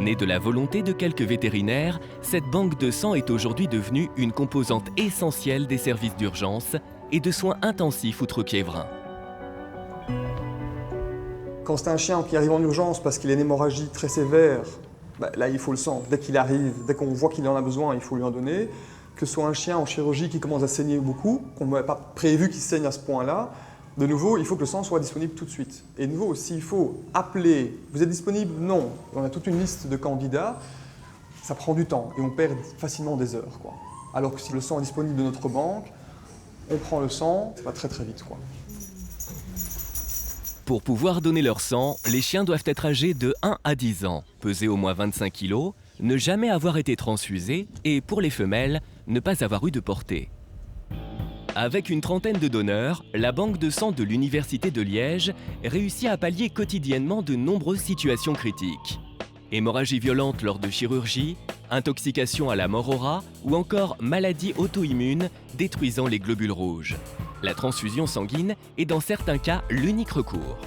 Née de la volonté de quelques vétérinaires, cette banque de sang est aujourd'hui devenue une composante essentielle des services d'urgence et de soins intensifs outre-Quiévrain. Quand c'est un chien qui arrive en urgence parce qu'il a une hémorragie très sévère, là il faut le sang. Dès qu'il arrive, dès qu'on voit qu'il en a besoin, il faut lui en donner. Que ce soit un chien en chirurgie qui commence à saigner beaucoup, qu'on n'avait pas prévu qu'il saigne à ce point-là, de nouveau, il faut que le sang soit disponible tout de suite. Et de nouveau, s'il faut appeler, vous êtes disponible? Non. On a toute une liste de candidats, ça prend du temps et on perd facilement des heures, quoi. Alors que si le sang est disponible de notre banque, on prend le sang, ça va très très vite, quoi. Pour pouvoir donner leur sang, les chiens doivent être âgés de 1 à 10 ans, peser au moins 25 kg, ne jamais avoir été transfusés et, pour les femelles, ne pas avoir eu de portée. Avec une trentaine de donneurs, la banque de sang de l'Université de Liège réussit à pallier quotidiennement de nombreuses situations critiques. Hémorragie violente lors de chirurgie, intoxication à la mort au rat ou encore maladie auto-immune détruisant les globules rouges. La transfusion sanguine est dans certains cas l'unique recours.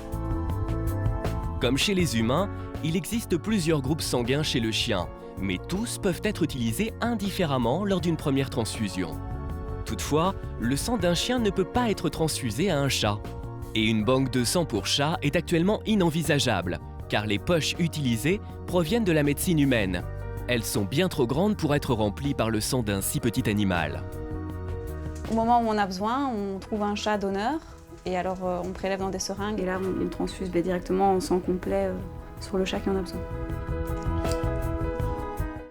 Comme chez les humains, il existe plusieurs groupes sanguins chez le chien, mais tous peuvent être utilisés indifféremment lors d'une première transfusion. Toutefois, le sang d'un chien ne peut pas être transfusé à un chat. Et une banque de sang pour chat est actuellement inenvisageable, car les poches utilisées proviennent de la médecine humaine. Elles sont bien trop grandes pour être remplies par le sang d'un si petit animal. Au moment où on a besoin, on trouve un chat donneur, et alors on prélève dans des seringues, et là on transfuse directement en sang complet sur le chat qui en a besoin.